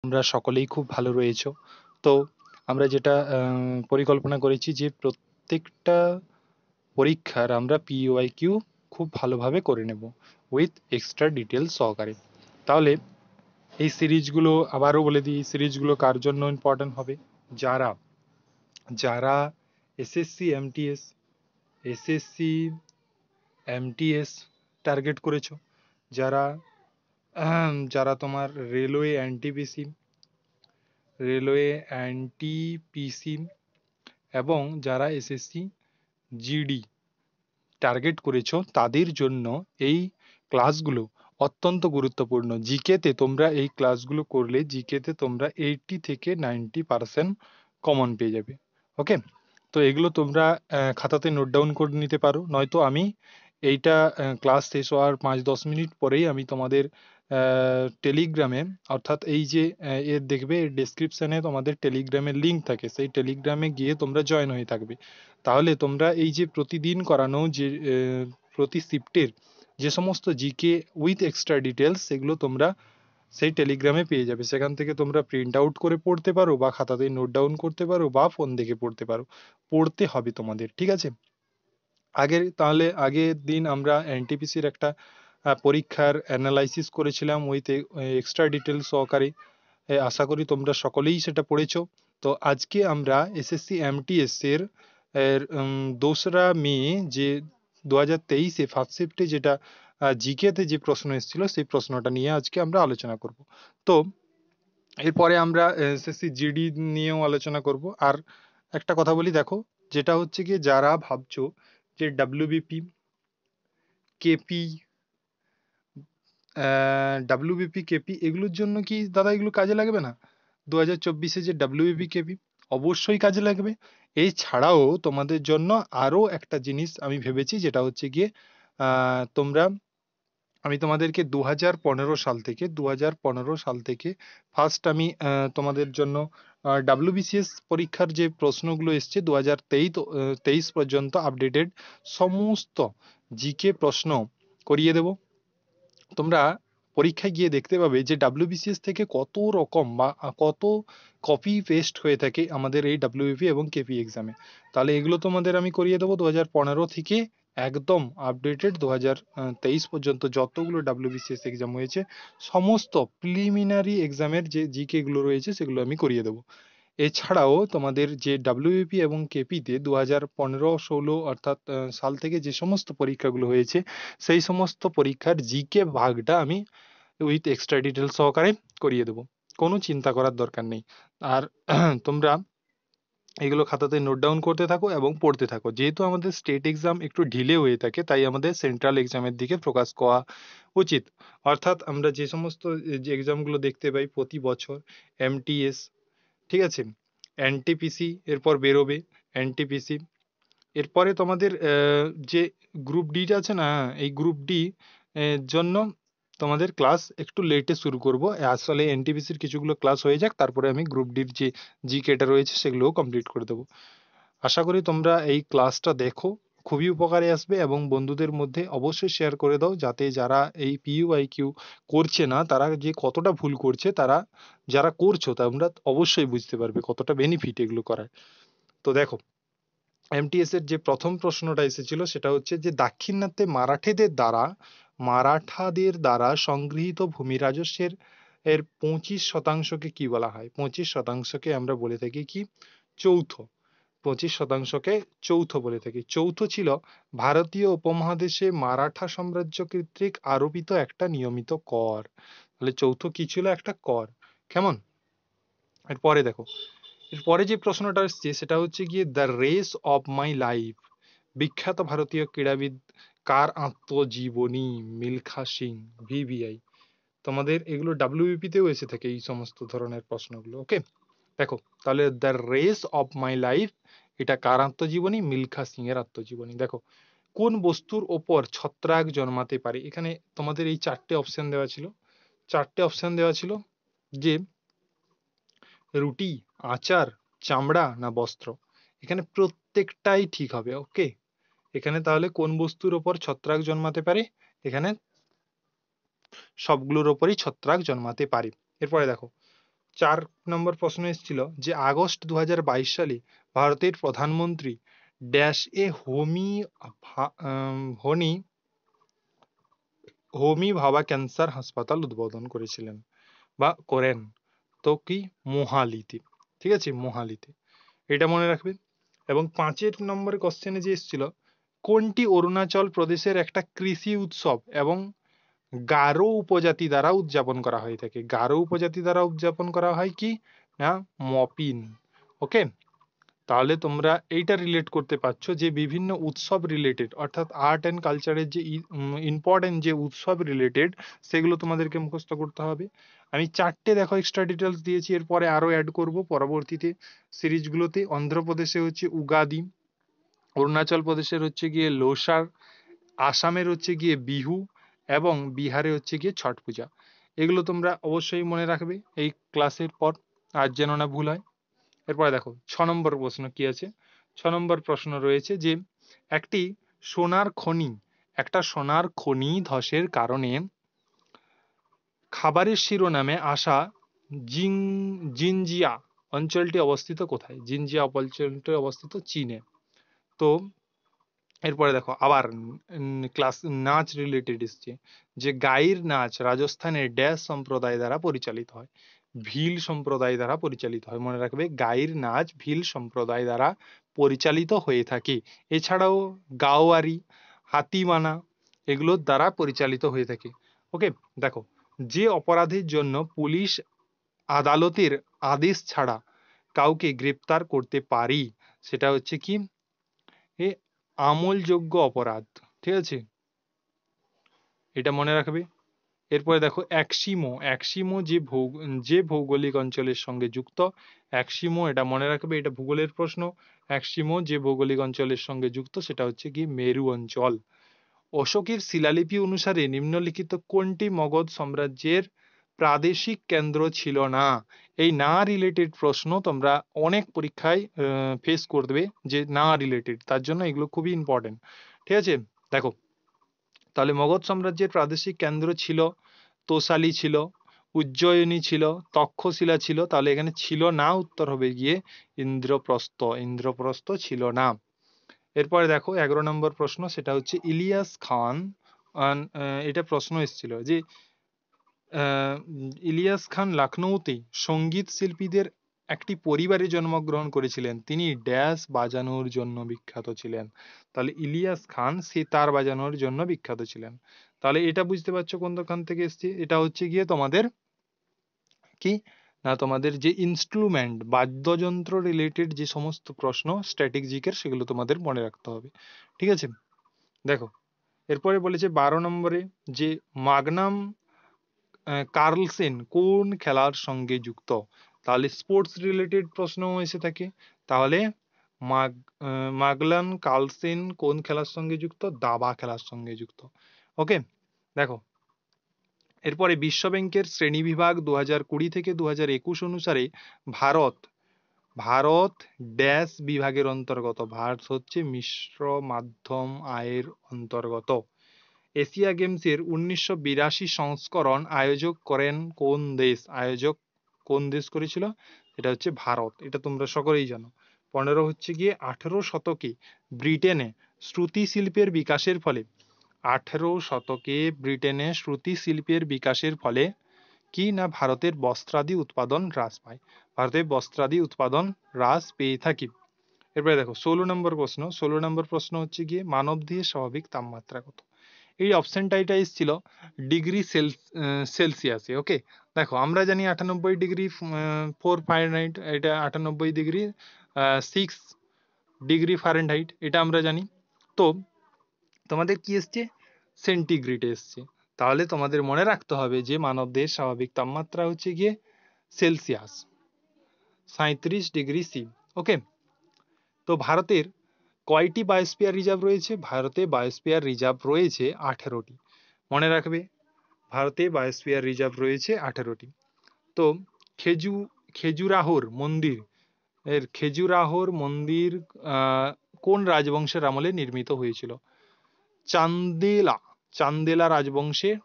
তোমরা সকলেই খুব ভালো রয়েছো। তো আমরা যেটা পরিকল্পনা করেছি যে প্রত্যেকটা পরীক্ষার আমরা পিওয়াইকিউ খুব ভালোভাবে করে নেব উইথ এক্সট্রা ডিটেলস সহকারে। তাহলে এই সিরিজগুলো আবারও বলে দিই, এই সিরিজগুলো কার জন্য ইম্পর্ট্যান্ট হবে? যারা যারা SSC MTS SSC MTS target করেছো, যারা যারা তোমার রেলওয়ে এনটিপিসি এবং যারা এসএসসি জিডি টার্গেট করেছো, তাদের জন্য এই ক্লাসগুলো অত্যন্ত গুরুত্বপূর্ণ। জিকেতে তোমরা এই ক্লাসগুলো করলে জিকেতে তোমরা 80 থেকে 90% কমন পেয়ে যাবে। ওকে, তো এগুলো তোমরা খাতাতে নোট ডাউন করে নিতে পারো, নয়তো আমি এইটা ক্লাস শেষ হওয়ার 5-10 মিনিট পরেই আমি তোমাদের টেলিগ্রামে, অর্থাৎ এই যে এর দেখবে ডেসক্রিপশনে তোমাদের টেলিগ্রামের লিঙ্ক থাকে, সেই টেলিগ্রামে গিয়ে তোমরা জয়েন হয়ে থাকবে। তাহলে তোমরা এই যে প্রতিদিন করানো যে প্রতি শিফটের যে সমস্ত জিকে উইথ এক্সট্রা ডিটেলস, সেগুলো তোমরা সেই টেলিগ্রামে পেয়ে যাবে। সেখান থেকে তোমরা প্রিন্ট আউট করে পড়তে পারো, বা খাতাতে নোট ডাউন করতে পারো, বা ফোন দেখে পড়তে পারো। পড়তে হবে তোমাদের, ঠিক আছে? আগের দিন আমরা এনটিপিসির একটা পরীক্ষার অ্যানালাইসিস করেছিলাম উইথ এক্সট্রা ডিটেলস সহকারে। আশা করি তোমরা সকলেই সেটা পড়েছো। তো আজকে আমরা এসএসসি এমটিএস এর 2রা মে যে 2023-এ ফার্স্ট শিফটে যেটা জিকেতে যে প্রশ্ন এসেছিল, সেই প্রশ্নটা নিয়ে আজকে আমরা আলোচনা করব। তো এরপরে আমরা এসএসসি জিডি নিয়েও আলোচনা করব। আর একটা কথা বলি, দেখো, যেটা হচ্ছে কি, যারা ভাবছো যে ডাব্লিউবিপি, কেপি, ডাব্লিউবিপি, কেপি এগুলোর জন্য কি দাদা এগুলো কাজে লাগবে না? 2024-এ যে ডাব্লিউবিপি, কেপি অবশ্যই কাজে লাগবে। এই ছাড়াও তোমাদের জন্য আরো একটা জিনিস আমি ভেবেছি, যেটা হচ্ছে গিয়ে তোমরা, আমি তোমাদেরকে 2015 সাল থেকে ফার্স্ট আমি তোমাদের জন্য ডাব্লিউবিসিএস পরীক্ষার যে প্রশ্নগুলো এসছে 2023 পর্যন্ত আপডেটেড সমস্ত জিকে প্রশ্ন করিয়ে দেব। তোমরা পরীক্ষায় গিয়ে দেখতে পাবে যে ডাব্লিউবিসিএস থেকে কত রকম বা কত কপি পেস্ট হয়ে থাকে আমাদের এই ডাব্লিউবিপি এবং কেপি এক্সামে। তাহলে এগুলো তোমাদের আমি করিয়ে দেবো 2015 থেকে একদম আপডেটেড 2023 পর্যন্ত যতগুলো ডাব্লিউবিসিএস এক্সাম হয়েছে, সমস্ত প্রিলিমিনারি এক্সামের যে জিকে গুলো রয়েছে সেগুলো আমি করিয়ে দেবো। এছাড়াও তোমাদের যে ডাব্লিউবিপি এবং কেপিতে 2015-16 অর্থাৎ সাল থেকে যে সমস্ত পরীক্ষাগুলো হয়েছে, সেই সমস্ত পরীক্ষার জিকে ভাগটা আমি উইথ এক্সট্রা ডিটেল সহকারে করিয়ে দেবো। কোনো চিন্তা করার দরকার নেই। আর তোমরা এগুলো খাতাতে নোট ডাউন করতে থাকো এবং পড়তে থাকো। যেহেতু আমাদের স্টেট এক্সাম একটু ঢিলে হয়ে থাকে, তাই আমাদের সেন্ট্রাল এক্সামের দিকে ফোকাস করা উচিত। অর্থাৎ আমরা যে সমস্ত যে এক্সামগুলো দেখতে পাই প্রতি বছর, এমটিএস, ঠিক আছে, এনটিপিসি এরপর বেরোবে, এনটিপিসি এরপরে তোমাদের যে গ্রুপ ডি আছে না, এই গ্রুপ ডি জন্য তোমাদের ক্লাস একটু লেটে শুরু করব। আসলে এনটিপিসির কিছুগুলো ক্লাস হয়ে যাক, তারপরে আমি গ্রুপ ডির যে জিকেটা রয়েছে সেগুলোও কমপ্লিট করে দেবো। আশা করি তোমরা এই ক্লাসটা দেখো, খুবই উপকারে আসবে, এবং বন্ধুদের মধ্যে অবশ্যই শেয়ার করে দাও, যাতে যারা এই পিইউআইকিউ করছে না তারা যে কতটা ভুল করছে, তারা যারা করছো তোমরা অবশ্যই বুঝতে পারবে কতটা বেনিফিট এগুলো করায়। তো দেখো, এমটিএস এর যে প্রথম প্রশ্নটা এসেছিল সেটা হচ্ছে যে দাক্ষিণাত্যে মারাঠাদের দ্বারা সংগৃহীত ভূমি রাজস্বের 25%কে কি বলা হয়? 25%কে আমরা বলে থাকি কি? চৌথ। 25%কে চৌথ বলে থাকি। চৌথ ছিল ভারতীয় উপমহাদেশে মারাঠা সাম্রাজ্য কর্তৃক আরোপিত একটা নিয়মিত কর। তাহলে চৌথ কি ছিল? একটা কর। কেমন? এরপরে দেখো, এরপরে যে প্রশ্নটা আসছে সেটা হচ্ছে গিয়ে the race of my life, বিখ্যাত ভারতীয় ক্রীড়াবিদ কার আত্মজীবনী? মিলখা সিং, ভিভিআই। তোমাদের এগুলো ডাব্লিউবিপি তেও এসে থাকে এই সমস্ত ধরনের প্রশ্নগুলো। ওকে, দেখো, তাহলে the race of my life এটা কার আত্মজীবনী? মিলখা সিং এর আত্মজীবনী। দেখো, কোন বস্তুর ওপর ছত্রাক জন্মাতে পারে? এখানে তোমাদের এই চারটে অপশন দেওয়া ছিল যে রুটি, আচার, চামড়া না বস্ত্র। এখানে প্রত্যেকটাই ঠিক হবে। ওকে, এখানে তাহলে কোন বস্তুর ওপর ছত্রাক জন্মাতে পারে? এখানে সবগুলোর ওপরই ছত্রাক জন্মাতে পারে। এরপরে দেখো, 4 নম্বর প্রশ্ন এসেছিল যে আগস্ট 2022 সালে ভারতের প্রধানমন্ত্রী ড্যাশ এ হোনি হোমি ভাবা ক্যান্সার হাসপাতাল উদ্বোধন করেছিলেন বা করেন। তো কি, মোহালিতে। ঠিক আছে, মোহালিতে, এটা মনে রাখবেন। এবং 5 নম্বরের কোশ্চেনে যে এসেছিল কোনটি অরুণাচল প্রদেশের একটা কৃষি উৎসব এবং গারো উপজাতি দ্বারা উদযাপন করা হয়ে থাকে। গারো উপজাতি দ্বারা উদযাপন করা হয় কি না, মপিন। ওকে, তাহলে তোমরা এইটা রিলেট করতে পারছো যে বিভিন্ন উৎসব রিলেটেড, অর্থাৎ আর্ট অ্যান্ড কালচারের যে ইম্পর্টেন্ট যে উৎসব রিলেটেড, সেগুলো তোমাদেরকে মুখস্থ করতে হবে। আমি 4টে দেখো এক্সট্রা ডিটেলস দিয়েছি, এরপরে আরো অ্যাড করব পরবর্তীতে সিরিজগুলোতে। অন্ধ্রপ্রদেশে হচ্ছে উগাদি, অরুণাচল প্রদেশের হচ্ছে গিয়ে লোসার, আসামের হচ্ছে গিয়ে বিহু, এবং বিহারে হচ্ছে গিয়ে ছট পূজা। এগুলো তোমরা অবশ্যই মনে রাখবে এই ক্লাসের পর, আর যেন না ভুল হয়। এরপরে দেখো 6 নম্বর প্রশ্ন কি আছে। 6 নম্বর প্রশ্ন রয়েছে যে একটি সোনার খনি, একটা সোনার খনি ধসের কারণে খাবারের শিরোনামে আসা জিনজিয়া অঞ্চলটি অবস্থিত কোথায়? জিনজিয়া অঞ্চলটি অবস্থিত চীনে। তো এরপরে দেখো আবার ক্লাস নাচ রিলেটেড এসছে যে গাইর নাচ রাজস্থানের ড্যাশ সম্প্রদায় দ্বারা পরিচালিত হয়। ভিল সম্প্রদায় দ্বারা পরিচালিত হয়, মনে রাখবে গাইর নাচ ভিল সম্প্রদায় দ্বারা পরিচালিত হয়ে থাকে। এছাড়াও গাওয়ারি, হাতিমানা এগুলোর দ্বারা পরিচালিত হয়ে থাকে। ওকে, দেখো যে অপরাধের জন্য পুলিশ আদালতের আদেশ ছাড়া কাউকে গ্রেপ্তার করতে পারি সেটা হচ্ছে কি, এ আমলযোগ্য অপরাধ। ঠিক আছে, এটা মনে রাখবে। এরপরে দেখো একসিমো, একসিমো যে ভৌগোলিক অঞ্চলের সঙ্গে যুক্ত। একসিমো, এটা মনে রাখবে, এটা ভূগোলের প্রশ্ন। একসিমো যে ভৌগোলিক অঞ্চলের সঙ্গে যুক্ত সেটা হচ্ছে কি মেরু অঞ্চল। অশোকের শিলালিপি অনুসারে নিম্নলিখিত কোনটি মগধ সাম্রাজ্যের প্রাদেশিক কেন্দ্র ছিল না? এই না রিলেটেড প্রশ্ন তোমরা অনেক পরীক্ষায় ফেস করবে, যে না রিলেটেড, তার জন্য এগুলো খুবই ইম্পর্টেন্ট। ঠিক আছে, দেখো তাহলে মগধ সাম্রাজ্যের প্রাদেশিক কেন্দ্র ছিল তোসালি ছিল, উজ্জয়িনী ছিল, তক্ষশিলা ছিল। তাহলে এখানে ছিল না উত্তর হবে গিয়ে ইন্দ্রপ্রস্থ। ইন্দ্রপ্রস্থ ছিল না। এরপরে দেখো 11 নম্বর প্রশ্ন, সেটা হচ্ছে ইলিয়াস খান। এটা প্রশ্ন এসেছিল যে ইলিয়াস খান লখনৌতে সঙ্গীত শিল্পীদের একটি পরিবারে জন্মগ্রহণ করেছিলেন। তিনি ড্যাশ বাজানোর জন্য বিখ্যাত ছিলেন। তাহলে ইলিয়াস খান সেতার বাজানোর জন্য বিখ্যাত ছিলেন। তাহলে এটা বুঝতে পারছো কোনখান থেকে এসছে। এটা হচ্ছে গিয়ে তোমাদের কি না, তোমাদের যে ইনস্ট্রুমেন্ট বাদ্যযন্ত্র রিলেটেড যে সমস্ত প্রশ্ন স্ট্যাটিক জিকের, সেগুলো তোমাদের মনে রাখতে হবে। ঠিক আছে, দেখো এরপরে বলেছে 12 নম্বরে যে মাগনাম কার্লসেন কোন খেলার সঙ্গে যুক্ত? তাহলে স্পোর্টস রিলেটেড প্রশ্ন এসে থাকে। তাহলে মাগলান কার্লসেন কোন খেলার সঙ্গে যুক্ত? দাবা খেলার সঙ্গে যুক্ত। ওকে, দেখো এরপরে বিশ্ব ব্যাংকের শ্রেণীবিভাগ 2020 থেকে 2021 অনুসারে ভারত ভারত ড্যাশ বিভাগের অন্তর্গত। ভারত হচ্ছে মিশ্র মাধ্যম আয়ের অন্তর্গত। এশিয়া গেমসের 1982 সংস্করণ আয়োজক করেন কোন দেশ? আয়োজক কোন দেশ করেছিল? এটা হচ্ছে ভারত। এটা তোমরা সকলেই জানো। 15 হচ্ছে গিয়ে 18 শতকে ব্রিটেনে শ্রুতি শিল্পের বিকাশের ফলে 18 শতকে ব্রিটেনে শ্রুতি শিল্পের বিকাশের ফলে কি না, ভারতের বস্ত্রাদি উৎপাদন হ্রাস পায়। ভারতের বস্ত্রাদি উৎপাদন হ্রাস পেয়ে থাকি। এরপরে দেখো 16 নম্বর প্রশ্ন। 16 নম্বর প্রশ্ন হচ্ছে গিয়ে মানবদেহের স্বাভাবিক তাপমাত্রা কত? এই অপশনটা এটা এসেছিল ডিগ্রি সেলসিয়াসে। ওকে, দেখো আমরা জানি 98 ডিগ্রি 4 ফারেনহাইট, এটা 98 ডিগ্রি 6 ডিগ্রি ফারেনহাইট, এটা আমরা জানি। তো তোমাদের কি এসছে? সেন্টিগ্রেড এসছে। তাহলে তোমাদের মনে রাখতে হবে যে মানবদেহের স্বাভাবিক তাপমাত্রা হচ্ছে গিয়ে সেলসিয়াস 37 ডিগ্রি সি। ওকে, তো ভারতের কয়টি বায়োস্ফিয়ার রিজার্ভ রয়েছে? ভারতে বায়োস্ফিয়ার রিজার্ভ রয়েছে 18টি। মনে রাখবে, ভারতে বায়োস্ফিয়ার রিজার্ভ রয়েছে 18টি। তো খেজুরাহোর মন্দির খেজুরাহোর মন্দির কোন রাজবংশের আমলে নির্মিত হয়েছিল? চান্দেলা চান্দেলা রাজবংশের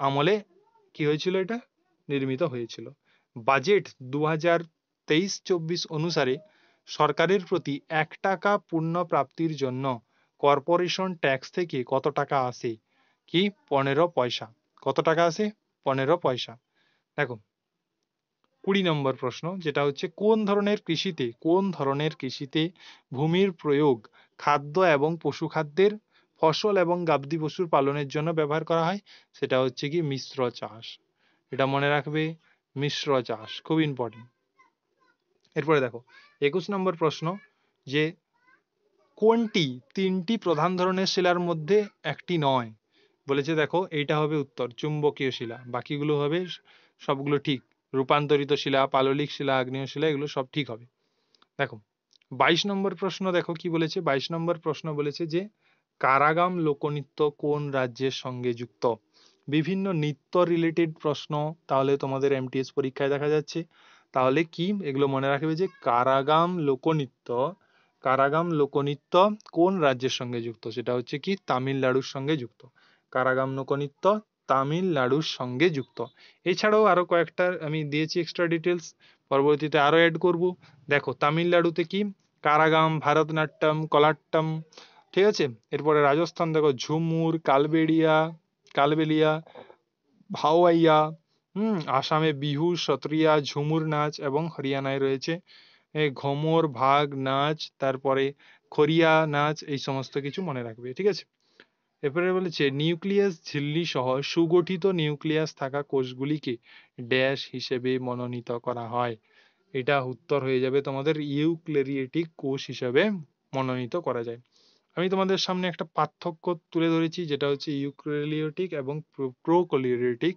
আমলে কি হয়েছিল? এটা নির্মিত হয়েছিল। বাজেট 2023-24 অনুসারে সরকারের প্রতি 1 টাকা পূর্ণ প্রাপ্তির জন্য কর্পোরেশন ট্যাক্স থেকে কত টাকা আসে? কি 15 পয়সা। কত টাকা আসে? 15 পয়সা। দেখো 20 নম্বর প্রশ্ন, যেটা হচ্ছে কোন ধরনের কৃষিতে ভূমির প্রয়োগ খাদ্য এবং পশুখাদ্যের ফসল এবং গাবদি পশুর পালনের জন্য ব্যবহার করা হয়? সেটা হচ্ছে কি মিশ্র চাষ। এটা মনে রাখবে, মিশ্র চাষ খুব ইম্পর্টেন্ট। এরপরে দেখো 21 নম্বর প্রশ্ন, যে কোনটি 3টি প্রধান ধরনের শিলার মধ্যে একটি নয়? বলেছে দেখো এইটা হবে উত্তর, চুম্বকীয় শিলা। বাকিগুলো হবে সবগুলো ঠিক। রূপান্তরিত শিলা, পাললিক শিলা, আগ্নেয় শিলা, এগুলো সব ঠিক হবে। দেখো 22 নম্বর প্রশ্ন, দেখো কি বলেছে। 22 নম্বর প্রশ্ন বলেছে যে কারাগাম লোকনৃত্য কোন রাজ্যের সঙ্গে যুক্ত? বিভিন্ন নৃত্য রিলেটেড প্রশ্ন তাহলে তোমাদের এমটিএস পরীক্ষায় দেখা যাচ্ছে। তাহলে কি এগুলো মনে রাখবে যে কারাগাম লোকনৃত্য কোন রাজ্যের সঙ্গে যুক্ত? সেটা হচ্ছে কি তামিলনাড়ুর সঙ্গে যুক্ত। কারাগাম লোকনৃত্য তামিলনাড়ুর সঙ্গে যুক্ত। এছাড়াও আরো কয়েকটা আমি দিয়েছি এক্সট্রা ডিটেলস, পরবর্তীতে আরো অ্যাড করব। দেখো তামিলনাড়ুতে কি কারাগাম, ভারতনাট্যম, কলাট্টম, ঠিক আছে। এরপরে রাজস্থান দেখো ঝুমুর, কালবেলিয়া, ভাওয়াইয়া। আসামে বিহু, সত্রিয়া, ঝুমুর নাচ এবং হরিয়ানায় রয়েছে ঘমর, ভাগ নাচ, তারপরে খরিয়া নাচ, এই সমস্ত কিছু মনে রাখবে, ঠিক আছে। এরপরে বলেছে নিউক্লিয়াস ঝিল্লি সহ সুগঠিত নিউক্লিয়াস থাকা কোষগুলিকে ড্যাশ হিসেবে মনোনীত করা হয়? এটা উত্তর হয়ে যাবে তোমাদের ইউক্যারিওটিক কোষ হিসেবে মনোনীত করা যায়। আমি তোমাদের সামনে একটা পার্থক্য তুলে ধরেছি, যেটা হচ্ছে ইউক্যারিওটিক এবং প্রোক্যারিওটিক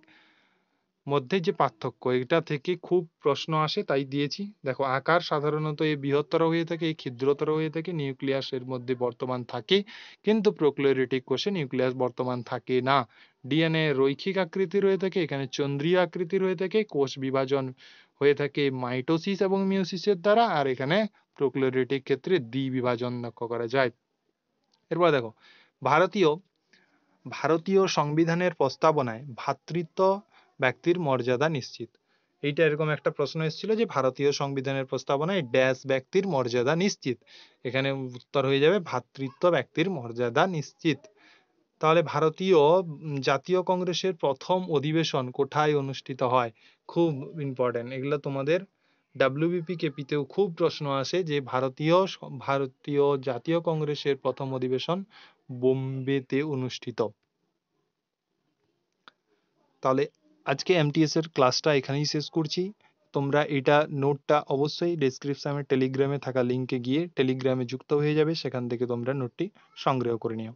মধ্যে যে পার্থক্য, এটা থেকে খুব প্রশ্ন আসে তাই দিয়েছি। দেখো আকার সাধারণত এই বৃহত্তর হয়ে থাকে, এই ক্ষুদ্রতর হয়ে থাকে, নিউক্লিয়াসের মধ্যে বর্তমান থাকে, কিন্তু প্রোক্যারিওটিক কোষে নিউক্লিয়াস বর্তমান থাকে না। ডিএনএ রৈখিক আকৃতির হয়ে থাকে, এখানে চন্দ্রীয় আকৃতির হয়ে থাকে। কোষ বিভাজন হয়ে থাকে মাইটোসিস এবং মিওসিসের দ্বারা, আর এখানে প্রোক্যারিওটিক ক্ষেত্রে দ্বিবিভাজন লক্ষ্য করা যায়। এরপর দেখো ভারতীয় ভারতীয় সংবিধানের প্রস্তাবনায় ভ্রাতৃত্ব ব্যক্তির মর্যাদা নিশ্চিত। এইটা এরকম একটা প্রশ্ন এসেছিল যে ভারতীয় সংবিধানের প্রস্তাবনায় ড্যাশ ব্যক্তির মর্যাদা নিশ্চিত। এখানে উত্তর হয়ে যাবে ভ্রাতৃত্ব ব্যক্তির মর্যাদা নিশ্চিত। তাহলে ভারতীয় জাতীয় কংগ্রেসের প্রথম অধিবেশন কোথায় অনুষ্ঠিত হয়? খুব ইম্পর্টেন্ট এগুলো তোমাদের ডাব্লিউবিপি কেপিতেও খুব প্রশ্ন আসে যে ভারতীয় জাতীয় কংগ্রেসের প্রথম অধিবেশন বোম্বেতে অনুষ্ঠিত। তাহলে আজকে এমটিএস এর ক্লাসটা এখানেই শেষ করছি। তোমরা এটা নোটটা অবশ্যই ডেসক্রিপশনে টেলিগ্রামে থাকা লিঙ্কে গিয়ে টেলিগ্রামে যুক্ত হয়ে যাবে, সেখান থেকে তোমরা নোটটি সংগ্রহ করে নিও।